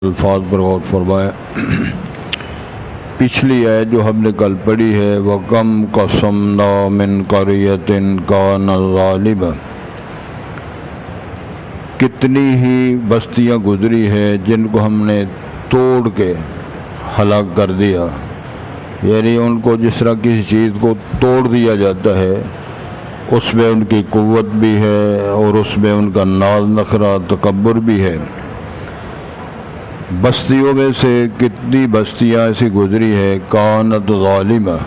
الفاظ پر غور فرمائیں۔ پچھلی آیت جو ہم نے کل پڑھی ہے وَكَمْ قَصَمْنَا مِنْ قَرْيَةٍ كَانَتْ ظَالِمَةً، کتنی ہی بستیاں گزری ہیں جن کو ہم نے توڑ کے ہلاک کر دیا، یعنی ان کو جس طرح کسی چیز کو توڑ دیا جاتا ہے اس میں ان کی قوت بھی ہے اور اس میں ان کا ناز نخرہ تکبر بھی ہے۔ بستیوں میں سے کتنی بستیاں ایسی گزری ہے کانت ظالمہ،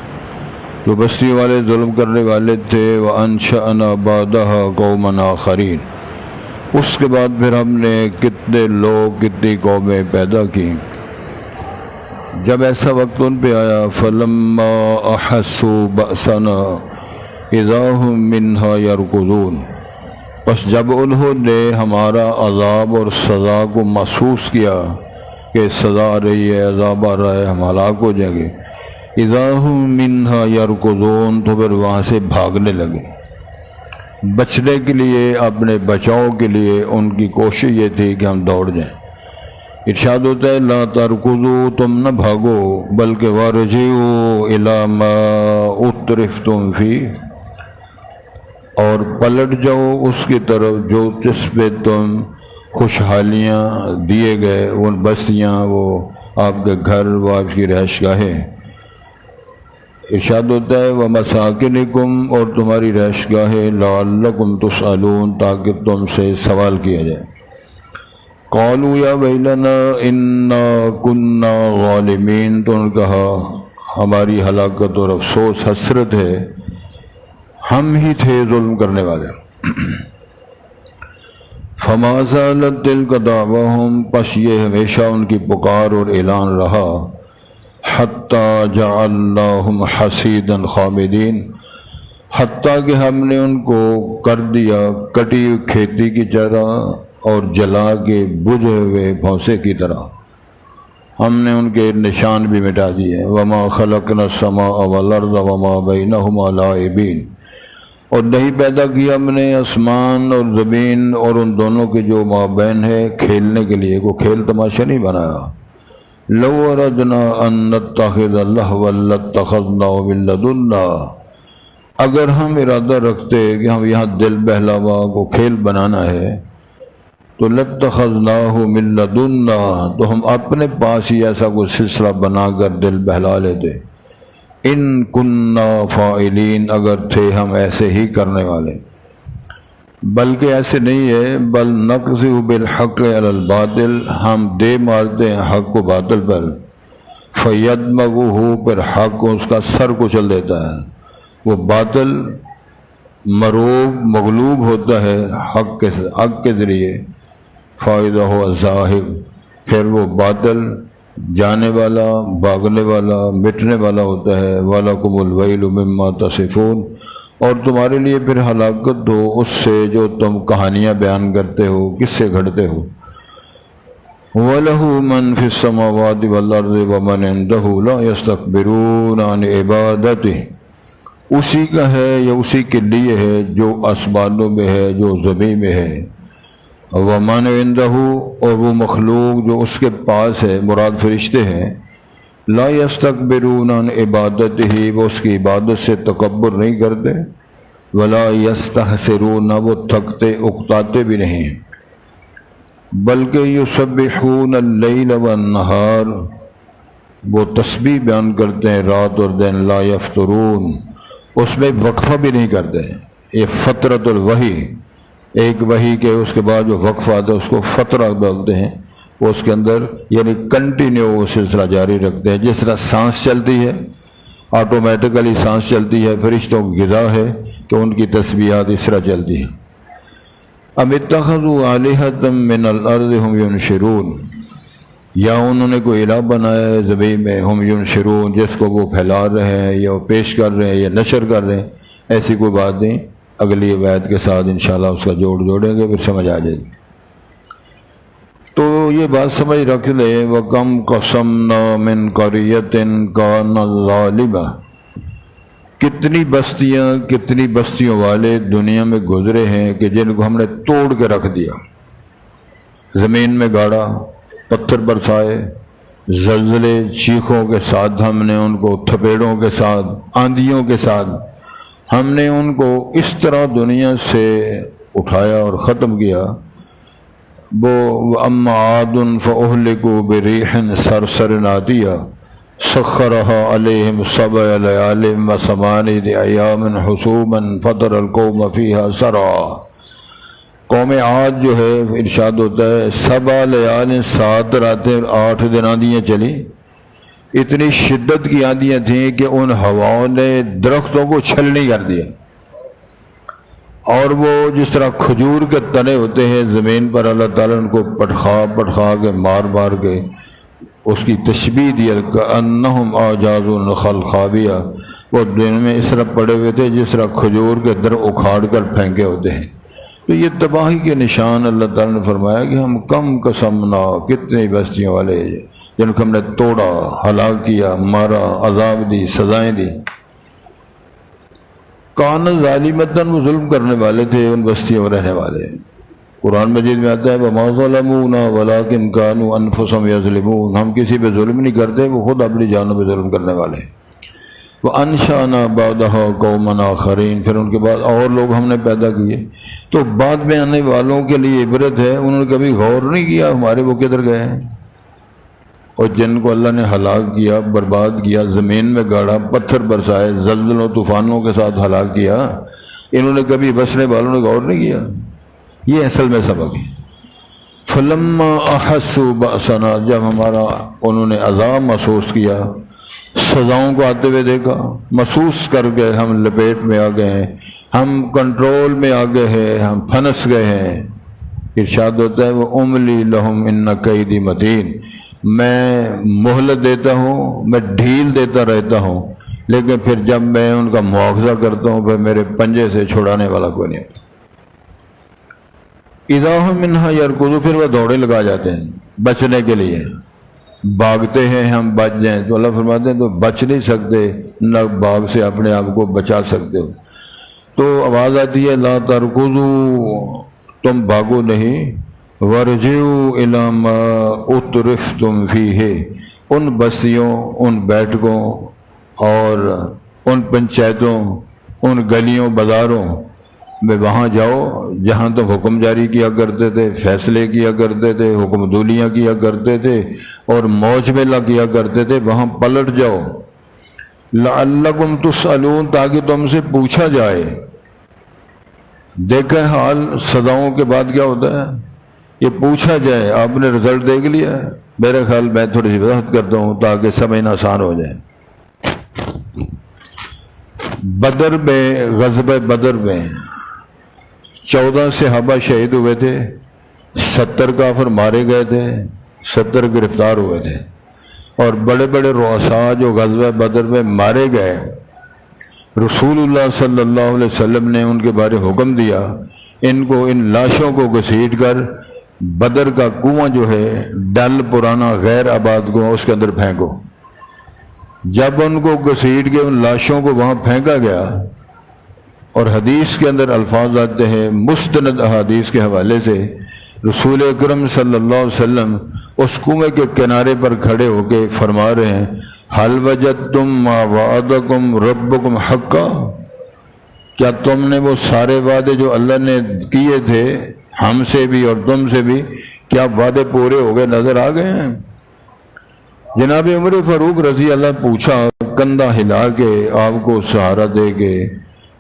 جو بستیوں والے ظلم کرنے والے تھے، وَأَنشَأْنَا بَعْدَهَا قَوْمًا آخَرِينَ، اس کے بعد پھر ہم نے کتنے لوگ کتنی قومیں پیدا کی۔ جب ایسا وقت ان پہ آیا فَلَمَّا أَحَسُّوا بَأْسَنَا إِذَا هُمْ مِنْهَا يَرْكُضُونَ، بس جب انہوں نے ہمارا عذاب اور سزا کو محسوس کیا کہ سزا آ رہی ہے، عذاب آ رہا ہے، ہم ہلاک ہو جائیں گے، اذا ہم منہا یرکضون، تو پھر وہاں سے بھاگنے لگے۔ بچنے کے لیے، اپنے بچاؤ کے لیے ان کی کوشش یہ تھی کہ ہم دوڑ جائیں۔ ارشاد ہوتا ہے لا ترکضوا، تم نہ بھاگو، بلکہ وارجعوا الی ما اترفتم فیہ، اور پلٹ جاؤ اس کی طرف جو جس پہ تم خوشحالیاں دیے گئے، وہ بستیاں، وہ آپ کے گھر، وہ آپ کی رہائش گاہیں۔ ارشاد ہوتا ہے وَمَسَاكِنِكُمْ، اور تمہاری رہائش گاہیں، لَعَلَّكُمْ تُسْأَلُونَ، تاکہ تم سے سوال کیا جائے۔ قَالُوا يَا وَيْلَنَا إِنَّا كُنَّا ظَالِمِينَ، تو انہوں نے کہا ہماری ہلاکت اور افسوس، حسرت ہے، ہم ہی تھے ظلم کرنے والے۔ فَمَا زَالَتْ تِلْكَ دَعْوَاهُمْ، پس یہ ہمیشہ ان کی پکار اور اعلان رہا، حَتَّى جَعَلْنَاهُمْ حَصِيدًا خَامِدِينَ، حتیٰ کہ ہم نے ان کو کر دیا کٹی ہوئی کھیتی کی طرح اور جلا کے بجھے ہوئے بھونسے کی طرح، ہم نے ان کے نشان بھی مٹا دیے۔ وَمَا خَلَقْنَا السَّمَاءَ وَالْأَرْضَ وَمَا بَيْنَهُمَا لَاعِبِينَ، اور نہیں پیدا کیا ہم نے آسمان اور زمین اور ان دونوں کے جو مابین ہے کھیلنے کے لیے، کوئی کھیل تماشا نہیں بنایا۔ لَوْ أَرَدْنَا أَن نَّتَّخِذَ لَهْوًا لَّاتَّخَذْنَاهُ مِن لَّدُنَّا، اگر ہم ارادہ رکھتے کہ ہم یہاں دل بہلاوا کو کھیل بنانا ہے تو لَاتَّخَذْنَاهُ مِن لَّدُنَّا، تو ہم اپنے پاس ہی ایسا کوئی سلسلہ بنا کر دل بہلا لیتے۔ ان کننا فاعلین، اگر تھے ہم ایسے ہی کرنے والے، بلکہ ایسے نہیں ہے، بل نقذف بالحق علی الباطل، ہم دے مارتے ہیں حق کو باطل پر، فیدمغہ، پھر حق کو اس کا سر کچل دیتا ہے۔ وہ باطل مروب مغلوب ہوتا ہے حق کے ذریعے، فائدہ ہو الزاہق، پھر وہ باطل جانے والا، بھاگنے والا، مٹنے والا ہوتا ہے۔ وَلَكُمُ الْوَيْلُ مِمَّا تَصِفُونَ، اور تمہارے لیے پھر ہلاکت ہو اس سے جو تم کہانیاں بیان کرتے ہو، کس سے گھڑتے ہو۔ وَلَهُ مَن فِي السَّمَاوَاتِ وَالْأَرْضِ وَمَنْ عِندَهُ لَا يَسْتَكْبِرُونَ عَنْ عِبَادَتِهِ، اسی کا ہے یا اسی کے لیے ہے جو آسمانوں میں ہے، جو زمین میں ہے۔ وَمَنْ عِندَهُ، اور وہ مخلوق جو اس کے پاس ہے، مراد فرشتے ہیں، لا يستكبرون عن عبادتہ، وہ اس کی عبادت سے تکبر نہیں کرتے، ولا يستحسرون، وہ تھکتے اکتاتے بھی نہیں، بلکہ یسبحون اللیل والنہار، وہ تسبیح بیان کرتے ہیں رات اور دن، لا یفترون، اس میں وقفہ بھی نہیں کرتے۔ یہ فترۃ الوحی، ایک وحی کے اس کے بعد جو وقفہ آتا ہے اس کو فترہ بولتے ہیں، وہ اس کے اندر یعنی کنٹینیو وہ سلسلہ جاری رکھتے ہیں۔ جس طرح سانس چلتی ہے، آٹومیٹیکلی سانس چلتی ہے، فرشتوں کی غذا ہے کہ ان کی تسبیحات اس طرح چلتی ہیں۔ ام اتخذوا آلہۃ من الارض ہم ینشرون، یا انہوں نے کوئی الہ بنایا ہے زمین میں، ہم ینشرون، جس کو وہ پھیلا رہے ہیں یا وہ پیش کر رہے ہیں یا نشر کر رہے ہیں، ایسی کوئی بات نہیں۔ اگلی آیت کے ساتھ انشاءاللہ اس کا جوڑیں گے، پھر سمجھ آ جائے گی۔ تو یہ بات سمجھ رکھ لیں، وَكَمْ قَصَمْنَا مِنْ قَرْيَةٍ كَانَتْ ظَالِمَةً، کتنی بستیوں والے دنیا میں گزرے ہیں کہ جن کو ہم نے توڑ کے رکھ دیا، زمین میں گاڑا، پتھر برسائے، زلزلے چیخوں کے ساتھ ہم نے ان کو، تھپیڑوں کے ساتھ، آندھیوں کے ساتھ ہم نے ان کو اس طرح دنیا سے اٹھایا اور ختم کیا۔ وہ اما عاد فاہلکوا بريح صرصر عاتیہ سخرها علیہم 7 لیال و8 ایام حسوما فتر القوم فیہا سرعا۔ قوم عاد جو ہے ارشاد ہوتا ہے 7 لیال 7 راتیں 8 دن آندھیاں چلی، اتنی شدت کی آندھیاں تھیں کہ ان ہواؤں نے درختوں کو چھلنی کر دیا، اور وہ جس طرح کھجور کے تنے ہوتے ہیں زمین پر اللہ تعالیٰ ان کو پٹخا پٹخا کے مار مار کے اس کی تشبیہ دی، کأنہم اعجاز نخل خاویہ، وہ دن میں اس طرح پڑے ہوئے تھے جس طرح کھجور کے در اکھاڑ کر پھینکے ہوتے ہیں۔ تو یہ تباہی کے نشان اللہ تعالیٰ نے فرمایا کہ ہم کم قسمنا، کتنی بستیوں والے جن کو ہم نے توڑا، ہلاک کیا، مارا، عذاب دی، سزائیں دی۔ کان ظالمتاً، وہ ظلم کرنے والے تھے ان بستیوں میں رہنے والے۔ قرآن مجید میں آتا ہے وَمَا ظَلَمُونَا وَلَٰكِنْ كَانُوا أَنفُسَهُمْ يَظْلِمُونَ، ہم کسی پہ ظلم نہیں کرتے، وہ خود اپنی جانوں پہ ظلم کرنے والے ہیں۔ وَأَنشَأْنَا بَعْدَهَا قَوْمًا آخَرِينَ، پھر ان کے بعد اور لوگ ہم نے پیدا کیے۔ تو بعد میں آنے والوں کے لیے عبرت ہے، انہوں نے کبھی غور نہیں کیا ہمارے وہ کدھر گئے ہیں، اور جن کو اللہ نے ہلاک کیا، برباد کیا، زمین میں گاڑا، پتھر برسائے، زلزلوں طوفانوں کے ساتھ ہلاک کیا، انہوں نے کبھی بسنے والوں نے غور نہیں کیا۔ یہ اصل میں سبق ہے۔ فَلَمَّا أَحَسُّوا بَأْسَنَا، جب ہمارا انہوں نے عذاب محسوس کیا، سزاؤں کو آتے ہوئے دیکھا، محسوس کر گئے، ہم لپیٹ میں آ گئے ہیں، ہم کنٹرول میں آ گئے ہیں، ہم پھنس گئے ہیں۔ ارشاد ہوتا ہے وَأُمْلِي لَهُمْ إِنَّ كَيْدِي مَتِينٌ، میں مہلت دیتا ہوں، میں ڈھیل دیتا رہتا ہوں، لیکن پھر جب میں ان کا مواخذہ کرتا ہوں پھر میرے پنجے سے چھڑانے والا کوئی نہیں ہوتا۔ اذا هم منها يركضون، پھر وہ دوڑے لگا جاتے ہیں بچنے کے لیے، بھاگتے ہیں ہم بچ جائیں، تو اللہ فرماتے ہیں تو بچ نہیں سکتے، نہ باغ سے اپنے آپ کو بچا سکتے ہو۔ تو آواز آتی ہے لا ترکضوا، تم بھاگو نہیں، ورجعوا الی ما اترفتم فیہ، ان بستیوں، ان بیٹھکوں اور ان پنچایتوں، ان گلیوں بازاروں میں وہاں جاؤ جہاں تم حکم جاری کیا کرتے تھے، فیصلے کیا کرتے تھے، حکم دولیاں کیا کرتے تھے اور موج میلہ کیا کرتے تھے، وہاں پلٹ جاؤ۔ لعلکم تسألون، تاکہ تم سے پوچھا جائے۔ دیکھیں حال سزاؤں کے بعد کیا ہوتا ہے، یہ پوچھا جائے آپ نے رزلٹ دیکھ لیا؟ میرے خیال میں تھوڑی سی وضاحت کرتا ہوں تاکہ سمجھنا آسان ہو جائے۔ بدر میں، غزوہ بدر میں 14 صحابہ شہید ہوئے تھے، 70 کافر مارے گئے تھے، 70 گرفتار ہوئے تھے، اور بڑے بڑے رؤساء جو غزوہ بدر میں مارے گئے، رسول اللہ صلی اللہ علیہ وسلم نے ان کے بارے حکم دیا ان کو، ان لاشوں کو گھسیٹ کر بدر کا کنواں جو ہے ڈل پرانا غیر آباد کنواں، اس کے اندر پھینکو۔ جب ان کو گھسیٹ کے ان لاشوں کو وہاں پھینکا گیا، اور حدیث کے اندر الفاظ آتے ہیں مستند احادیث کے حوالے سے، رسول اکرم صلی اللہ علیہ وسلم اس کنویں کے کنارے پر کھڑے ہو کے فرما رہے ہیں حل وجدتم ما وعدکم ربکم حقا، کیا تم نے وہ سارے وعدے جو اللہ نے کیے تھے ہم سے بھی اور تم سے بھی، کیا وعدے پورے ہو گئے، نظر آ گئے ہیں؟ جناب عمر فاروق رضی اللہ پوچھا، کندھا ہلا کے آپ کو سہارا دے کے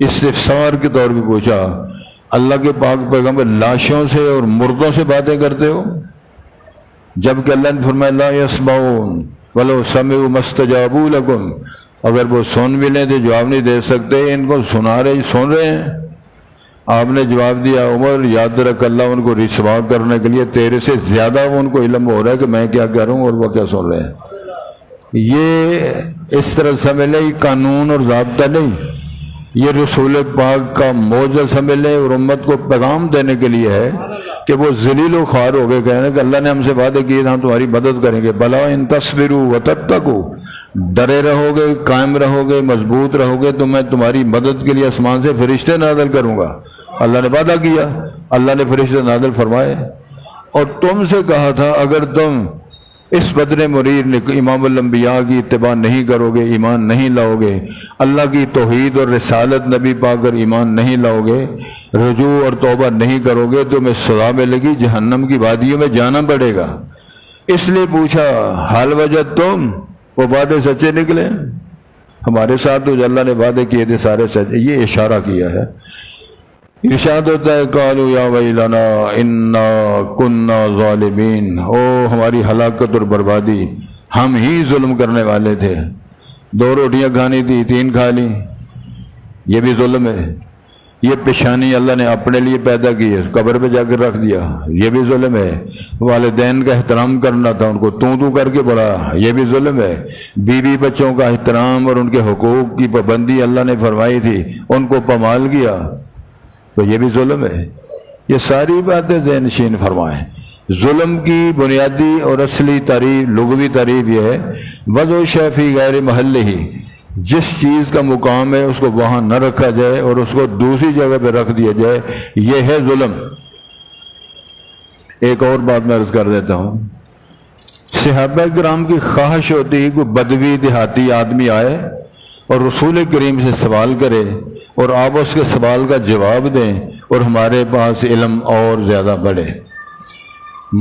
استفسار کے طور پہ پوچھا، اللہ کے پاک پیغمبر لاشوں سے اور مردوں سے باتیں کرتے ہو؟ جبکہ اللہ نے فرمایا لا یسمعون ولو سمعوا ما استجابوا لکم، اگر وہ سن بھی لیں تو جواب نہیں دے سکتے، ان کو سنا رہے، سن رہے ہیں۔ آپ نے جواب دیا عمر یاد رکھ، اللہ ان کو رسوا کرنے کے لیے تیرے سے زیادہ ان کو علم ہو رہا ہے کہ میں کیا کہہ رہا ہوں اور وہ کیا سن رہے ہیں۔ یہ اس طرح سمجھ لیں، قانون اور ضابطہ نہیں، یہ رسول پاک کا معجزہ سمجھ لیں، اور امت کو پیغام دینے کے لیے ہے کہ وہ ذلیل و خوار ہو گئے، کہنے کہ اللہ نے ہم سے وعدے کیے ہم تمہاری مدد کریں گے، بلا ان تصبروا وتتقوا، ڈرے رہو گے، قائم رہو گے، مضبوط رہو گے تو میں تمہاری مدد کے لیے آسمان سے فرشتے نازل کروں گا۔ اللہ نے وعدہ کیا، اللہ نے فرشتے نازل فرمائے، اور تم سے کہا تھا اگر تم اس بدر مرید نے امام الانبیاء کی اتباع نہیں کرو گے ایمان نہیں لاؤ گے، اللہ کی توحید اور رسالت نبی پا کر ایمان نہیں لاؤ گے، رجوع اور توبہ نہیں کرو گے، تو میں سزا ملے گی، جہنم کی وادیوں میں جانا پڑے گا۔ اس لیے پوچھا حال وجد تم، وہ وعدے سچے نکلے؟ ہمارے ساتھ تو جو اللہ نے وعدے کیے تھے سارے سچے۔ یہ اشارہ کیا ہے، ارشاد ہوتا ہے قالوا یا ویلنا انا کنا ظالمین، او ہماری ہلاکت اور بربادی، ہم ہی ظلم کرنے والے تھے، 2 روٹیاں کھانی تھی 3 کھا لی، یہ بھی ظلم ہے۔ یہ پیشانی اللہ نے اپنے لیے پیدا کی ہے، قبر پہ جا کر رکھ دیا، یہ بھی ظلم ہے۔ والدین کا احترام کرنا تھا، ان کو تو کر کے بڑھا، یہ بھی ظلم ہے۔ بیوی بچوں کا احترام اور ان کے حقوق کی پابندی اللہ نے فرمائی تھی، ان کو پامال کیا، تو یہ بھی ظلم ہے۔ یہ ساری باتیں ذہن نشین فرمائیں۔ ظلم کی بنیادی اور اصلی تعریف، لغوی تعریف یہ ہے وضع شیء فی غیر محلہ، جس چیز کا مقام ہے اس کو وہاں نہ رکھا جائے اور اس کو دوسری جگہ پہ رکھ دیا جائے، یہ ہے ظلم۔ ایک اور بات میں عرض کر دیتا ہوں، صحابہ کرام کی خواہش ہوتی ہے کہ بدوی دیہاتی آدمی آئے اور رسول کریم سے سوال کرے اور آپ اس کے سوال کا جواب دیں اور ہمارے پاس علم اور زیادہ بڑھے۔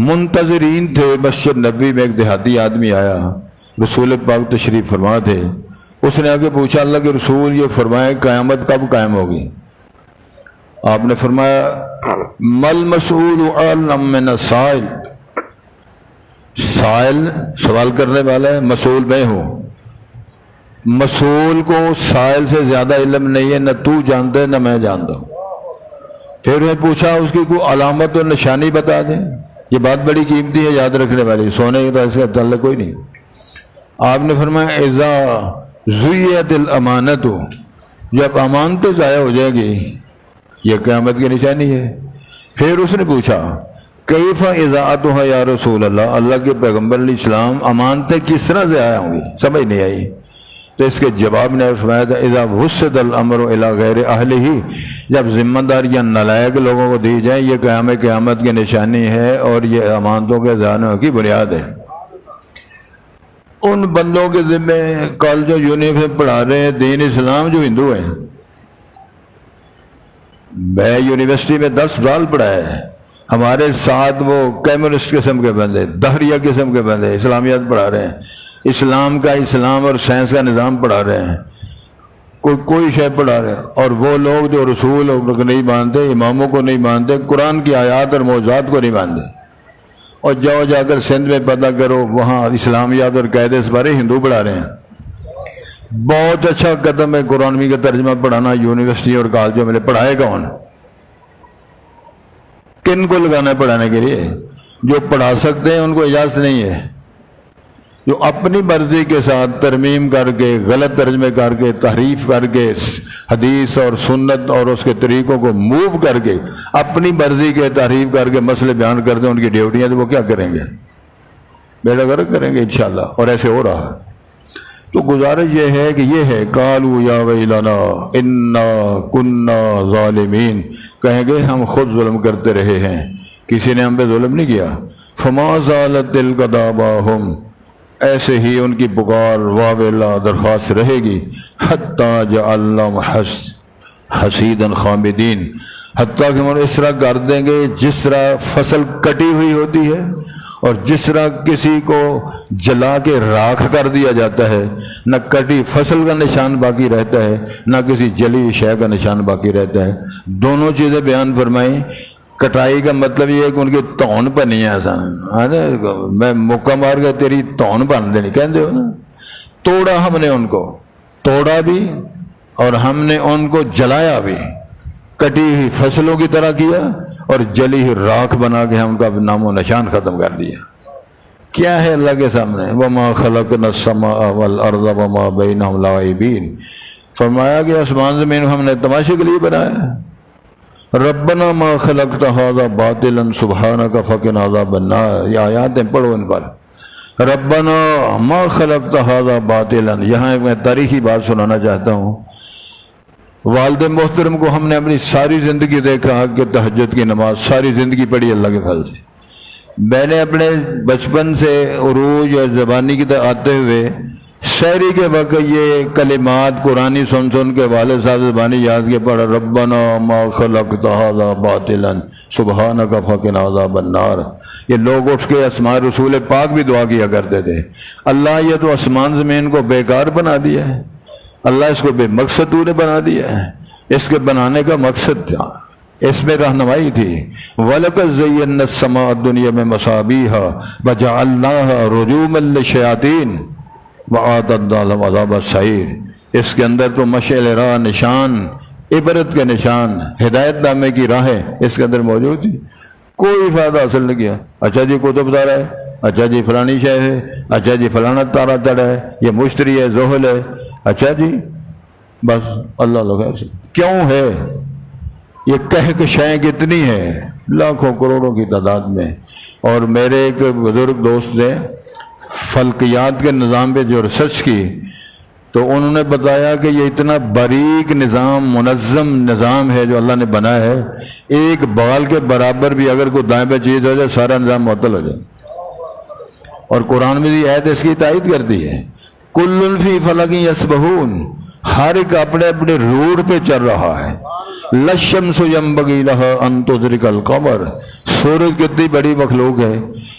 منتظرین تھے، مسجد نبوی میں ایک دیہاتی آدمی آیا، رسول پاک تشریف فرما تھے، اس نے آگے پوچھا اللہ کے رسول یہ فرمائے قیامت کب قائم ہوگی؟ آپ نے فرمایا مل مسئول اعلم من السائل، سائل سوال کرنے والا ہے، مسئول میں ہوں، مسئول کو سائل سے زیادہ علم نہیں ہے، نہ تو جانتا ہے نہ میں جانتا ہوں۔ پھر میں پوچھا اس کی کوئی علامت اور نشانی بتا دیں، یہ بات بڑی قیمتی ہے، یاد رکھنے والی، سونے کا اس کا تعلق کوئی نہیں۔ آپ نے فرمایا اذا ضیعت الامانت، جب امانتیں ضائع ہو جائے گی، یہ قیامت کی نشانی ہے۔ پھر اس نے پوچھا کیف اضاعتها یا رسول اللہ، اللہ کے پیغمبر علیہ السلام امانتیں کس طرح ضائع ہوں گی؟ سمجھ نہیں آئی۔ تو اس کے جواب نے فرمایا تھا اذا وسد الامر الی غیر اہلہ، جب ذمہ داریاں نالائق لوگوں کو دی جائیں، یہ قیامت کی نشانی ہے اور یہ امانتوں کے ضائع کی بنیاد ہے۔ ان بندوں کے ذمے کالجوں یونیورسٹی پڑھا رہے ہیں دین اسلام جو ہندو ہیں، میں یونیورسٹی میں 10 سال پڑھایا ہے، ہمارے ساتھ وہ کمیونسٹ قسم کے بندے، دہریہ قسم کے بندے اسلامیات پڑھا رہے ہیں، اسلام اور سائنس کا نظام پڑھا رہے ہیں، کوئی شے پڑھا رہے ہیں، اور وہ لوگ جو رسول کو نہیں مانتے، اماموں کو نہیں مانتے، قرآن کی آیات اور معجزات کو نہیں مانتے۔ اور جا کر سندھ میں پتہ کرو، وہاں اسلامیات اور قاعدے اس بارے ہندو پڑھا رہے ہیں۔ بہت اچھا قدم ہے قرآن کا ترجمہ پڑھانا یونیورسٹی اور کالجوں میں، پڑھائے کون؟ کن کو لگانا ہے پڑھانے کے لیے؟ جو پڑھا سکتے ہیں ان کو اجازت نہیں ہے، جو اپنی مرضی کے ساتھ ترمیم کر کے، غلط ترجمے کر کے، تحریف کر کے، حدیث اور سنت اور اس کے طریقوں کو موو کر کے اپنی مرضی کے تحریف کر کے مسئلے بیان کرتے ہیں، ان کی ڈیوٹیاں تو وہ کیا کریں گے؟ بیڑا گرک کریں گے انشاءاللہ، اور ایسے ہو رہا ہے۔ تو گزارش یہ ہے کہ یہ ہے قالوا یا ویلنا انا کنا ظالمین، کہیں گے ہم خود ظلم کرتے رہے ہیں، کسی نے ہم پہ ظلم نہیں کیا۔ فما زالت تلک دعواہم، ایسے ہی ان کی پکار واویلا درخواست رہے گی، حتیٰ جعلناہم حصیدا خامدین، حتیٰ کہ ہم اس طرح کر دیں گے جس طرح فصل کٹی ہوئی ہوتی ہے اور جس طرح کسی کو جلا کے راکھ کر دیا جاتا ہے، نہ کٹی فصل کا نشان باقی رہتا ہے نہ کسی جلی شے کا نشان باقی رہتا ہے۔ دونوں چیزیں بیان فرمائیں۔ کٹائی کا مطلب یہ ہے کہ ان کی تون بنی ہے، آسان میں موقع مار کے تیری تون بن دینی کہتے ہو نا۔ توڑا ہم نے ان کو، توڑا بھی اور ہم نے ان کو جلایا بھی، کٹی ہوئی فصلوں کی طرح کیا اور جلی ہوئی راکھ بنا کے ہم ان کا نام و نشان ختم کر دیا۔ کیا ہے اللہ کے سامنے؟ وما خلقنا السماء والارض وما بینہم لاعبین، فرمایا کہ آسمان زمین ہم نے تماشے کے لیے بنایا۔ ربنا ما خلقت هذا باطلا سبحانك فقنا عذاب النار، یہ آیات ہیں، پڑھو ان پر۔ ربنا ما خلقت هذا باطلا، یہاں میں تاریخی بات سنانا چاہتا ہوں۔ والد محترم کو ہم نے اپنی ساری زندگی دیکھا کہ تہجد کی نماز ساری زندگی پڑھی اللہ کے فضل سے، میں نے اپنے بچپن سے عروج اور زبانی کی طرح آتے ہوئے شاعری کے وقت یہ کلمات قرآنی سن سن کے والد صاحب زبانی یاد کے پڑھا، ربنا ما خلقت ھذا باطلا سبحانک فقنا عذاب النار۔ یہ لوگ اٹھ کے اسماء رسول پاک بھی دعا کیا کرتے تھے، اللہ یہ تو آسمان زمین کو بیکار بنا دیا ہے، اللہ اس کو بے مقصد تو نے بنا دیا ہے، اس کے بنانے کا مقصد تھا، اس میں رہنمائی تھی۔ وَلَقَدْ زَيَّنَّا السَّمَاءَ الدُّنْيَا بِمَصَابِيحَ وَجَعَلْنَاهَا رُجُومًا لِلشَّيَاطِينِ وَأَعْتَدْنَا لَهُمْ عَذَابَ السَّعِيرِ۔ اس کے اندر تو مشعل راہ، نشان، عبرت کے نشان، ہدایت نامے کی راہیں اس کے اندر موجود تھی۔ کوئی فائدہ حاصل نہیں کیا۔ اچھا جی کتب تارا ہے، اچھا جی فلانی شے ہے، اچھا جی فلانا تارا تڑا ہے، یہ مشتری ہے، زحل ہے، اچھا جی بس اللہ لوگ ہے۔ کیوں ہے یہ کہکشائیں کتنی ہیں، لاکھوں کروڑوں کی تعداد میں۔ اور میرے ایک بزرگ دوست نے فلکیات کے نظام پہ جو ریسرچ کی تو انہوں نے بتایا کہ یہ اتنا باریک نظام، منظم نظام ہے جو اللہ نے بنایا ہے، ایک بال کے برابر بھی اگر کوئی دائیں پہ چیز ہو جائے سارا نظام معطل ہو جائے۔ اور قرآن میں بھی آیت اس کی تائید کرتی ہے، کل فی فلک یسبحون، ہر ایک اپنے اپنے روٹ پہ چل رہا ہے۔ لَلشَّمْسُ يَنبَغِي لَهَا أَن تُدْرِكَ الْقَمَرَ، سورج کتنی بڑی مخلوق ہے،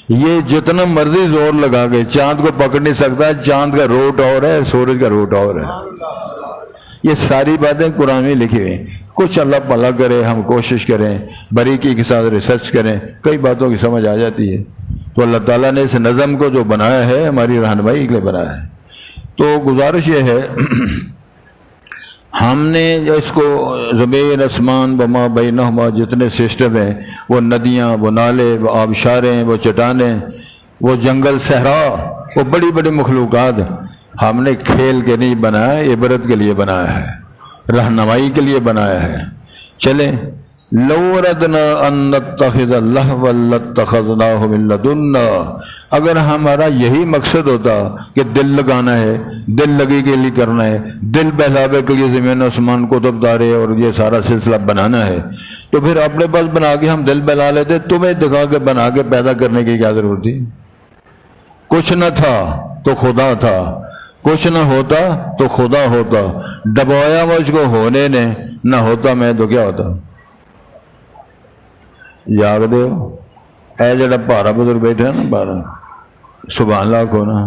یہ جتنا مرضی زور لگا کے چاند کو پکڑ نہیں سکتا، چاند کا روٹ اور ہے، سورج کا روٹ اور ہے۔ یہ ساری باتیں قرآن میں لکھی ہوئی، کچھ اللہ بھلا کرے، ہم کوشش کریں، باریکی کے ساتھ ریسرچ کریں، کئی باتوں کی سمجھ آ جاتی ہے۔ تو اللہ تعالیٰ نے اس نظم کو جو بنایا ہے ہماری رہنمائی کے لیے بنایا ہے۔ تو گزارش یہ ہے ہم نے اس کو زمین اسمان وما بینہما جتنے سسٹم ہیں، وہ ندیاں، وہ نالے، وہ آبشاریں، وہ چٹانیں، وہ جنگل صحرا، وہ بڑی بڑی مخلوقات ہم نے کھیل کے نہیں بنایا، عبرت کے لیے بنایا ہے، رہنمائی کے لیے بنایا ہے۔ چلیں لو ردنا ان نتخذ لہوا لاتخذناہ من لدنا، اگر ہمارا یہی مقصد ہوتا کہ دل لگانا ہے، دل لگی کے لیے کرنا ہے، دل بہلاوے کے لیے زمین آسمان کتب تارے اور یہ سارا سلسلہ بنانا ہے، تو پھر اپنے پاس بنا کے ہم دل بہلا لیتے، تمہیں دکھا کے بنا کے پیدا کرنے کی کیا ضرورت تھی؟ کچھ نہ تھا تو خدا تھا، کچھ نہ ہوتا تو خدا ہوتا، ڈبویا مجھ کو ہونے نے، نہ ہوتا میں تو کیا ہوتا؟ یاد دیو اے جڑا بارہ بزرگ بیٹھا ہے نا، بارہ سبحان اللہ کو نا،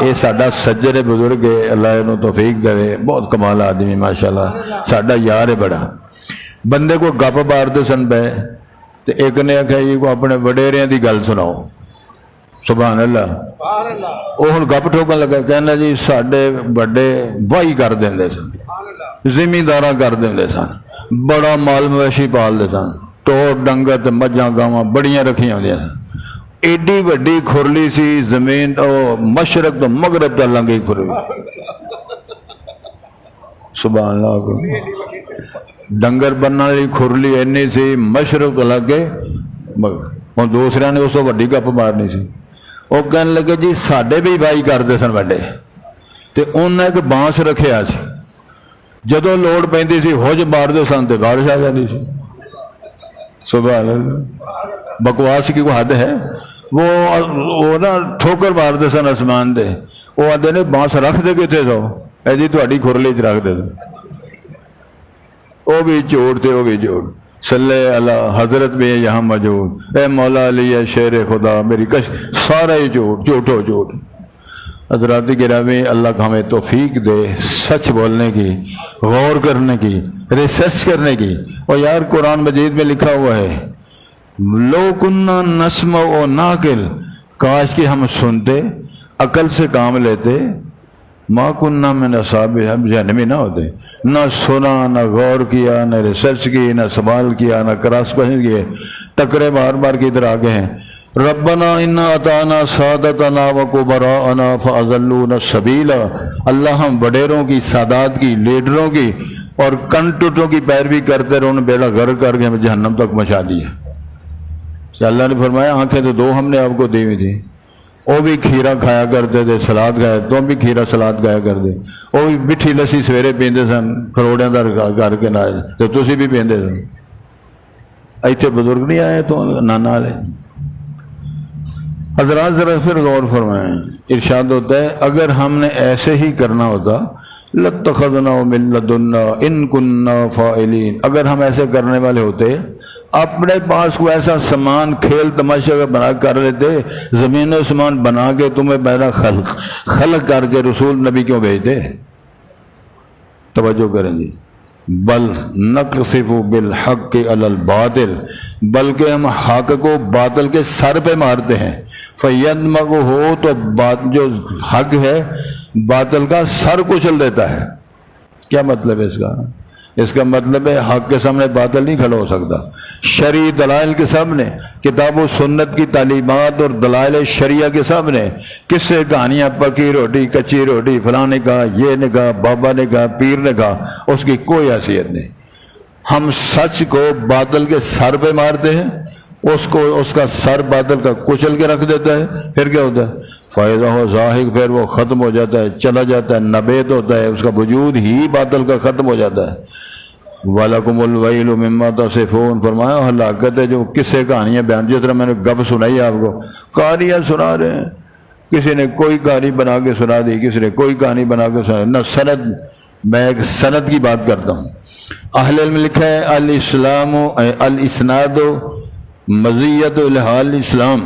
یہ ساڈا سجر بزرگ ہے، اللہ انہوں توفیق دے، بہت کمال آدمی ماشاءاللہ، ساڈا یار ہے بڑا۔ بندے کو گپ مارتے سن پہ تو ایک نے آخیا جی کو اپنے وڈیریاں دی گل سناؤ، سبحان اللہ، وہ ہن گپ ٹھوکن لگا، کہنا جی ساڈے بڑے واہی کر دیں سن، زمینداراں کر دیں سن، بڑا مال مویشی پال دے سن، ٹور ڈنگر مجھاں گاواں بڑیاں رکھیاں ہوندیاں سن، ایڈی وڈی کھرلی سی زمین، مشرق تو مغرب تو لنگی کھرلی، سبحان اللہ کو ڈنگر بننے والی کھرلی اینی سی، مشرق تو لگے مغرب۔ اور دوسرے نے اس کو وڈی گپ مارنی سی، وہ کہنے لگے جی ساڈے بھی بائی کرتے سن وڈے، تے انہیں ایک بانس رکھیا سی، جدوں لوڑ پیندی سی ہوج مارتے سن تے بارش آ جاتی سی، سبحان اللہ۔ بکواس کی کوئی حد ہے؟ وہ نا ٹھوکر مارتے سن آسمان دے، وہ آدھے نے بانس رکھ دے کتنے سو، اے جی تہاڈی کھرلی چ رکھ دے، وہ بھی جھوٹ تھے، وہ بھی جھوٹ۔ صلی اللہ حضرت بھی یہاں موجود، اے مولا علی اے شیر خدا میری کش، سارا ہی جھوٹ، جھوٹو جھوٹ۔ حضرات گرامی، اللہ کو ہمیں توفیق دے سچ بولنے کی، غور کرنے کی، ریسرچ کرنے کی۔ اور یار قرآن مجید میں لکھا ہوا ہے لو کننا نسمع و ناقل، کاش کہ ہم سنتے، عقل سے کام لیتے، ما کننا من اصحاب جہنم نہ ہوتے۔ نہ سنا، نہ غور کیا، نہ ریسرچ کی، نہ سوال کیا، نہ کراس کوشچن کیے، ٹکرے بار بار کی طرح آگے ہیں۔ ربنا انا اطعنا سادتنا وکبراءنا فاضلونا السبیل، اللہ ہم وڈیروں کی، سادات کی، لیڈروں کی اور کنٹوٹوں کی پیروی کرتے رہے، انہیں بیڑا غرق کر کے ہمیں جہنم تک پہنچا دیا۔ اللہ نے فرمایا آنکھیں تو دو ہم نے آپ کو دی ہوئی تھی، وہ بھی کھیرا کھایا کرتے تھے، سلاد کھایا، تم بھی کھیرا سلاد کھایا کرتے، وہ بھی مٹھی لسی سویرے پیندے سن کروڑیاں دا کر کے نہ، تو تسی بھی پیندے سن۔ ایتھے بزرگ نہیں آئے تو نانا والے، حضرات ذرا پھر غور فرمائیں، ارشاد ہوتا ہے اگر ہم نے ایسے ہی کرنا ہوتا لَاتَّخَذْنَا مِن لَّدُنَّا إِن كُنَّا فَاعِلِينَ، اگر ہم ایسے کرنے والے ہوتے اپنے پاس کوئی ایسا سامان کھیل تماشا کا بنا کر لیتے، زمین و سامان بنا کے تمہیں پہلا خلق کر کے رسول نبی کیوں بھیجتے؟ توجہ کریں جی، بل نقصف بالحق علی الباطل، بلکہ ہم حق کو باطل کے سر پہ مارتے ہیں، فیدمغہ، تو جو حق ہے باطل کا سر کچل دیتا ہے۔ کیا مطلب ہے اس کا؟ اس کا مطلب ہے حق کے سامنے باطل نہیں کھڑا ہو سکتا، شرعی دلائل کے سامنے، کتاب و سنت کی تعلیمات اور دلائل شریعہ کے سامنے قصے کہانیاں، پکی روٹی کچی روٹی، فلاں نے کہا، یہ نے کہا، بابا نے کہا، پیر نے کہا، اس کی کوئی حیثیت نہیں۔ ہم سچ کو باطل کے سر پہ مارتے ہیں، اس کا سر باطل کا کچل کے رکھ دیتا ہے، پھر کیا ہوتا ہے؟ فائدہ ہو ظاہر، پھر وہ ختم ہو جاتا ہے، چلا جاتا ہے، نبید ہوتا ہے، اس کا وجود ہی باطل کا ختم ہو جاتا ہے۔ وَلَكُمُ الْوَيْلُ مِمَّا تَصِفُونَ، فرمایا ہلاکت ہے جو قصے کہانیاں بیان، جس طرح میں نے گپ سنائی آپ کو، کہانیاں سنا رہے ہیں، کسی نے کوئی کہانی بنا کے سنا دی، کسی نے کوئی کہانی بنا کے سنا دی، نہ سند۔ میں ایک سند کی بات کرتا ہوں، اہل علم لکھا ہے الاسلام الاسناد مزیت الحال اسلام،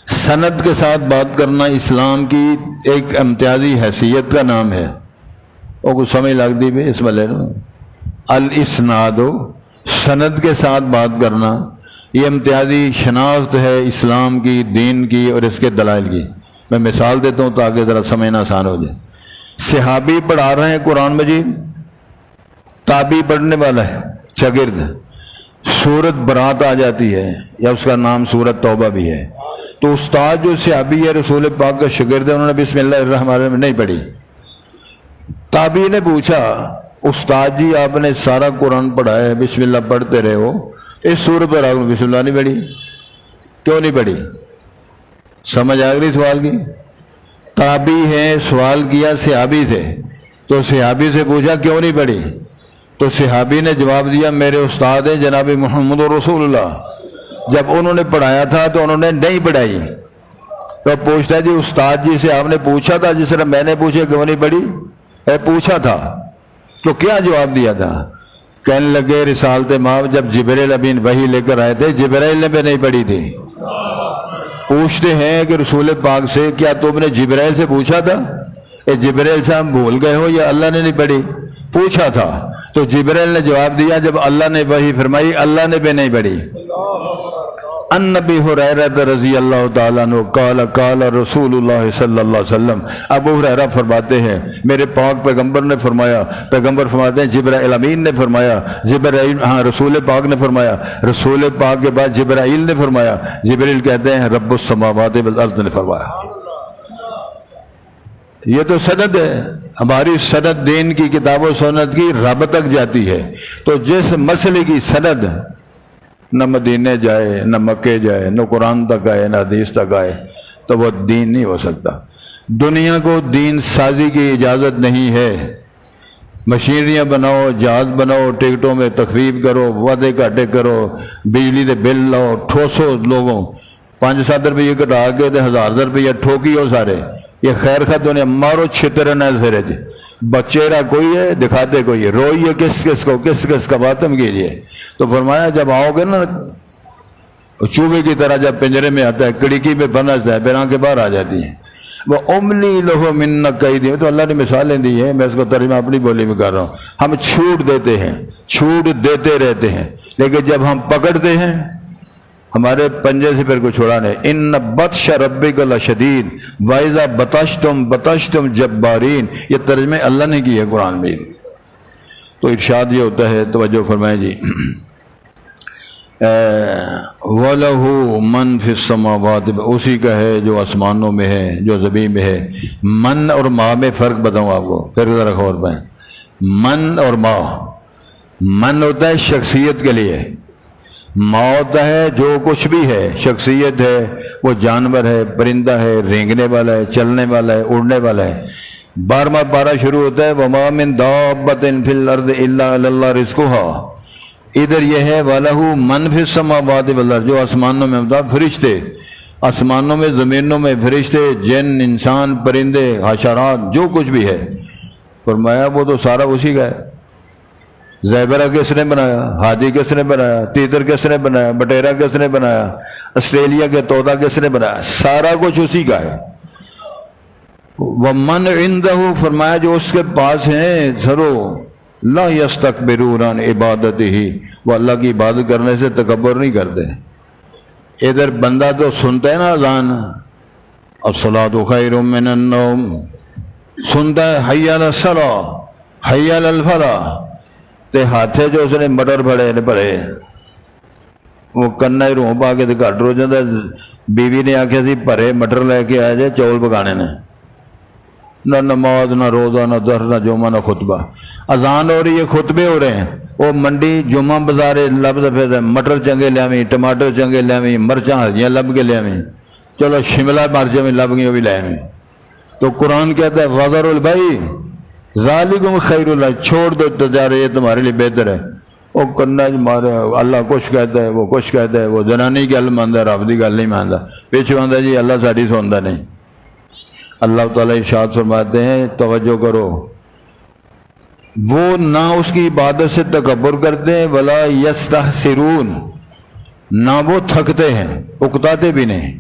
سند کے ساتھ بات کرنا اسلام کی ایک امتیازی حیثیت کا نام ہے۔ وہ کچھ سمجھ لگتی بھی اس والے نا، الاسناد، سند کے ساتھ بات کرنا، یہ امتیازی شناخت ہے اسلام کی، دین کی اور اس کے دلائل کی۔ میں مثال دیتا ہوں تاکہ ذرا سمجھنا آسان ہو جائے۔ صحابی پڑھا رہے ہیں قرآن مجید، تابعی پڑھنے والا ہے، شاگرد، سورت برات آ جاتی ہے یا اس کا نام سورت توبہ بھی ہے، تو استاد جو صحابی ہے رسول پاک کا شاگرد ہے، انہوں نے بسم اللہ الرحمن الرحیم نہیں پڑھی۔ تابعی نے پوچھا استاد جی آپ نے سارا قرآن پڑھا ہے، بسم اللہ پڑھتے رہے ہو، اس سورت پر آپ نے بسم اللہ نہیں پڑھی، کیوں نہیں پڑھی؟ سمجھ آ گئی سوال کی؟ تابعی ہے، سوال کیا صحابی سے، تو صحابی سے پوچھا کیوں نہیں پڑھی؟ تو صحابی نے جواب دیا میرے استاد ہیں جناب محمد رسول اللہ، جب انہوں نے پڑھایا تھا تو انہوں نے نہیں پڑھائی۔ تو پوچھتا ہے جی استاد جی سے آپ نے پوچھا تھا جس طرح میں نے پوچھا کیوں نہیں پڑھی؟ پوچھا تھا تو کیا جواب دیا تھا؟ کہنے لگے رسالت ماں جب جبرائیل امین وحی لے کر آئے تھے جبرائیل نے بھی نہیں پڑھی تھی۔ پوچھتے ہیں کہ رسول پاک سے کیا تم نے جبرائیل سے پوچھا تھا؟ جبرائیل سے ہم بھول گئے ہو یا اللہ نے نہیں پڑھی؟ پوچھا تھا تو جبرائیل نے جواب دیا جب اللہ نے وحی فرمائی اللہ نے بھی نہیں پڑھی۔ ان ابی ہریرہ رضی اللہ تعالیٰ عنہ قال قال رسول اللہ صلی اللہ علیہ وسلم، ابو ہریرہ فرماتے ہیں میرے پاک پیغمبر نے فرمایا، پیغمبر فرماتے ہیں جبرائیل امین نے فرمایا، جبرائیل رسول پاک نے فرمایا، رسول پاک کے بعد جبرائیل نے فرمایا، جبرائیل کہتے ہیں رب السماوات والارض نے فرمایا۔ یہ تو سند ہے، ہماری سند دین کی کتاب و سنت کی رب تک جاتی ہے، تو جس مسئلے کی سند نہ مدینے جائے، نہ مکے جائے، نہ قرآن تک آئے، نہ حدیث تک آئے، تو وہ دین نہیں ہو سکتا۔ دنیا کو دین سازی کی اجازت نہیں ہے، مشینریاں بناؤ، جہاز بناؤ، ٹکٹوں میں تخفیف کرو، وعدے گھاٹے کرو، بجلی دے بل لاؤ، ٹھوسو لوگوں، 500 روپیے کٹا کے 1000 روپیہ ٹھوکی ہو سارے، یہ خیر خواہ دنیا مارو چھترنا سرے جی، بچیرا کوئی ہے دکھاتے کوئی ہے، روئیے کس کس کو، کس کس کا باتم کیجیے۔ تو فرمایا جب آؤ گے نا چوہے کی طرح جب پنجرے میں آتا ہے کڑکی میں پھنستا ہے پھر آنکھیں باہر آ جاتی ہیں، وہ املی لہو من قید، تو اللہ نے مثالیں دی ہیں، میں اس کو ترجمہ اپنی بولی میں کر رہا ہوں۔ ہم چھوٹ دیتے ہیں، چھوٹ دیتے رہتے ہیں، لیکن جب ہم پکڑتے ہیں ہمارے پنجے سے پھر کو چھوڑا نہیں۔ ان بطش ربک لشدید وَإِذَا بَطَشْتُمْ بَطَشْتُمْ جَبَّارِينَ، یہ ترجمے اللہ نے کی ہے قرآن میں۔ تو ارشاد یہ ہوتا ہے، توجہ فرمائیں جی، وَلَهُ مَنْ فِي السَّمَاوَاتِ، اسی کا ہے جو آسمانوں میں ہے، جو زمین میں ہے۔ من اور ما میں فرق بتاؤں آپ کو، پھر ذرا غور پائیں۔ من اور ما، من ہوتا ہے شخصیت کے لیے، ما ہوتا ہے جو کچھ بھی ہے، شخصیت ہے، وہ جانور ہے، پرندہ ہے، رینگنے والا ہے، چلنے والا ہے، اڑنے والا ہے۔ 12واں پارہ شروع ہوتا ہے وَمَا مِن دَابَّةٍ فِي الْأَرْضِ إِلَّا عَلَى اللَّهِ رِزْقُهَا، ادھر یہ ہے وَلَهُ مَنْ فِي السَّمَاوَاتِ وَالْأَرْضِ، جو آسمانوں میں ہوتا فرشتے، آسمانوں میں زمینوں میں فرشتے جن انسان پرندے حشرات جو کچھ بھی ہے، فرمایا وہ تو سارا اسی کا ہے۔ زیبرا کس نے بنایا، ہادی کس نے بنایا، تیتر کس نے بنایا، بٹیرا کس نے بنایا، آسٹریلیا کے طوطا کس نے بنایا، سارا کچھ اسی کا ہے۔ وَمَنْ عِنْدَهُ فرمایا جو اس کے پاس ہیں سرو لا يَسْتَكْبِرُونَ عَنْ عِبَادَتِهِ وہ اللہ کی عبادت کرنے سے تکبر نہیں کرتے۔ ادھر بندہ تو سنتا ہے نا اذان الصلاۃ خیر من النوم، سنتا ہے حی علی الصلاۃ حی علی الفلاح، تے ہاتھے جو اس نے مٹر پڑے وہ کنا ہی روح پا کے تے گھٹ رو جاتا۔ بیوی نے آخیا سی بھرے مٹر لے کے آئے جائے چول پکانے نے، نہ نماز نہ روزہ نہ در نہ جمعہ نہ خطبہ، اذان ہو رہی ہے خطبے ہو رہے ہیں، وہ منڈی جمعہ بازارے لب دفے مٹر چنگے لیاویں، ٹماٹر چنگے لیاویں، مرچاں ہریاں لب کے لیاویں، چلو شملہ مرچیں بھی لب گئی وہ بھی لیاویں۔ تو قرآن کہتا ہے وَذَرُ الْبَيْعَ ذَلِكُمْ خَيْرُ لَكُمْ چھوڑ دو تجارت، یہ تمہارے لیے بہتر ہے۔ وہ کرنا مارے اللہ کچھ کہتا ہے وہ کچھ کہتا ہے، وہ جنانی کی گل مانتا رب کی گل نہیں مانتا، پیچھے آتا جی اللہ ساری سنتا نہیں۔ اللہ تعالیٰ ارشاد فرماتے ہیں توجہ کرو، وہ نہ اس کی عبادت سے تکبر کرتے ہیں ولا یستحسرون، نہ وہ تھکتے ہیں اکتاتے بھی نہیں۔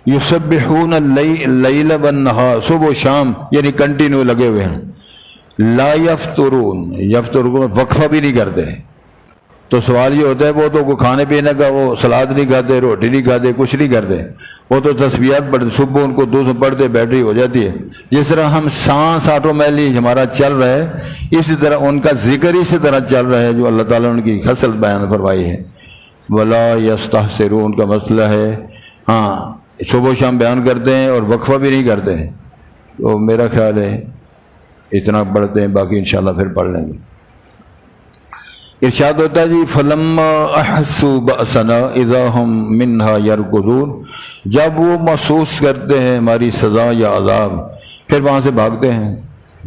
یسبحون اللیل والنہار صبح و شام یعنی کنٹینیو لگے ہوئے ہیں۔ لا یفترون، یفترون وقفہ بھی نہیں کرتے۔ تو سوال یہ ہوتا ہے وہ تو کھانے پینے کا وہ سلاد نہیں کھاتے، روٹی نہیں کھاتے، کچھ نہیں کرتے، وہ تو تسبیحات پڑھتے، صبح ان کو دوسرے پڑھتے بیٹری ہو جاتی ہے۔ جس طرح ہم سانس آٹومیٹکلی ہمارا چل رہا ہے، اسی طرح ان کا ذکر اسی طرح چل رہا ہے جو اللہ تعالیٰ نے ان کی خصلت بیان فرمائی ہے۔ ولا یستحسرون کا مسئلہ ہے، ہاں صبح و شام بیان کرتے ہیں اور وقفہ بھی نہیں کرتے ہیں۔ تو میرا خیال ہے اتنا پڑھتے ہیں، باقی انشاءاللہ پھر پڑھ لیں گے۔ ارشاد ہوتا ہے جی فَلَمَّا أَحَسُّوا بَأْسَنَا إِذَا هُمْ مِنْهَا يَرْكُضُونَ جب وہ محسوس کرتے ہیں ہماری سزا یا عذاب پھر وہاں سے بھاگتے ہیں،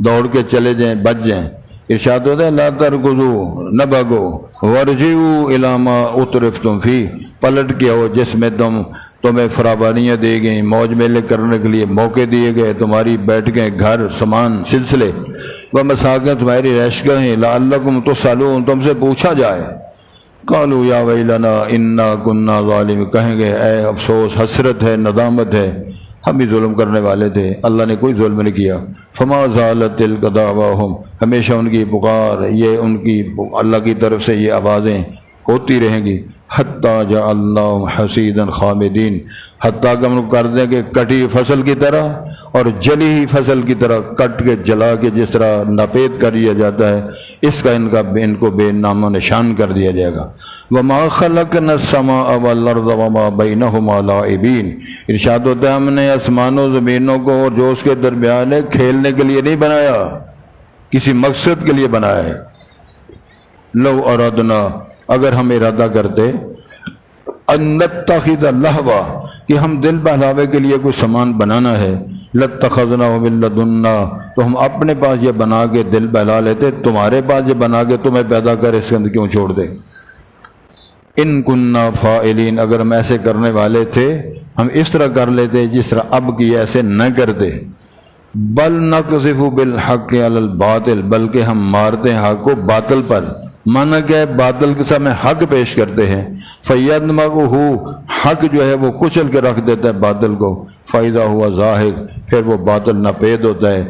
دوڑ کے چلے جائیں، بچ جائیں۔ ارشاد ہوتا ہے لا ترکضوا نہ بھاگو، وارجعوا الی ما اترفتم فیہ پلٹ کے آؤ جس میں تمہیں فراوانیاں دی گئیں، موج میلے کرنے کے لیے موقع دیے گئے، تمہاری بیٹھ گئے گھر سامان سلسلے وہ مساکن تمہاری رہائشگاہیں لعلکم تسألون تم سے پوچھا جائے۔ قالوا یا ویلنا انا کنا ظالمین کہیں گے اے افسوس حسرت ہے ندامت ہے، ہم بھی ظلم کرنے والے تھے، اللہ نے کوئی ظلم نہیں کیا۔ فما زالت تلک دعواہم ہمیشہ ان کی پکار، یہ ان کی اللہ کی طرف سے یہ آوازیں ہوتی رہیں گی، حتیٰ جعلناہم حصیدا خامدین حتیٰ کہ ہم کر دیں کہ کٹی فصل کی طرح اور جلی ہوئی فصل کی طرح کٹ کے جلا کے جس طرح ناپید کر دیا جاتا ہے، اس کا ان کو بے نام و نشان کر دیا جائے گا۔ وَمَا خَلَقْنَا السَّمَاءَ وَالْأَرْضَ وَمَا بَيْنَهُمَا لَاعِبِينَ ارشاد ہوتا ہے ہم نے آسمانوں زمینوں کو اور جو اس کے درمیان ہے کھیلنے کے لیے نہیں بنایا، کسی مقصد کے لیے بنایا ہے۔ لو اردنا اگر ہم ارادہ کرتے ان نتخذ لہوا کہ ہم دل بہلاوے کے لیے کوئی سامان بنانا ہے، لاتخذناہ من لدنا تو ہم اپنے پاس یہ بنا کے دل بہلا لیتے، تمہارے پاس یہ بنا کے تمہیں پیدا کر اس کے اندر کیوں چھوڑ دے۔ ان کننا فاعلین اگر ہم ایسے کرنے والے تھے ہم اس طرح کر لیتے جس طرح اب کی ایسے نہ کرتے۔ بل نقذف بالحق علی الباطل بلکہ ہم مارتے ہیں حق کو باطل پر، مانا کیا ہے باطل کے سامنے حق پیش کرتے ہیں، فَيَدْمَغُهُ حق جو ہے وہ کچل کے رکھ دیتا ہے باطل کو، فَإِذَا هُوَ زَاهِقٌ پھر وہ باطل ناپید ہوتا ہے،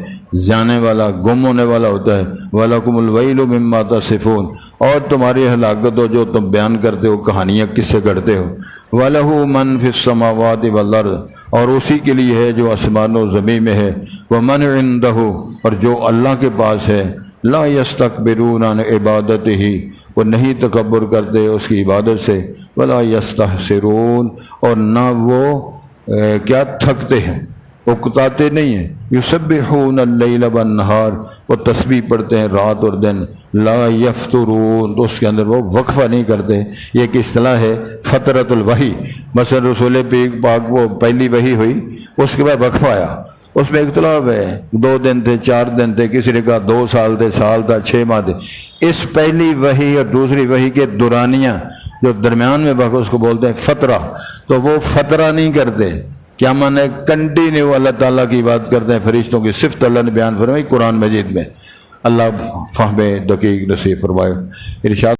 جانے والا گم ہونے والا ہوتا ہے۔ وَلَكُمُ الْوَيْلُ مِمَّا تَصِفُونَ اور تمہاری ہلاکت ہو جو تم بیان کرتے ہو، کہانیاں کس سے کرتے ہو۔ وَلَهُ مَنْ فِي السَّمَاوَاتِ وَالْأَرْضِ اور اسی کے لیے ہے جو آسمان و زمین میں ہے، وَمَنْ عِنْدَهُ اور جو اللہ کے پاس ہے، لا یستکبرون عن عبادتہ وہ نہیں تکبر کرتے اس کی عبادت سے، ولا یستحسرون اور نہ وہ کیا تھکتے ہیں، اکتاتے نہیں ہیں۔ یسبحون اللیل والنہار وہ تسبیح پڑھتے ہیں رات اور دن، لا یفترون تو اس کے اندر وہ وقفہ نہیں کرتے۔ یہ ایک اصطلاح ہے فترۃ الوحی، مثلا رسول پاک وہ پہلی وحی ہوئی اس کے بعد وقفہ آیا، اس میں اختلاف ہے، 2 دن تھے 4 دن تھے، کسی نے کہا 2 سال تھے، سال تھا، 6 ماہ تھے۔ اس پہلی وحی اور دوسری وحی کے دورانیہ جو درمیان میں بقا اس کو بولتے ہیں فترہ، تو وہ فترہ نہیں کرتے. کیا معنی ہے؟ کنٹینیو اللہ تعالیٰ کی بات کرتے ہیں. فرشتوں کی صفت اللہ نے بیان فرمائی قرآن مجید میں. اللہ فہم دقیق نصیب فرمائے. ارشاد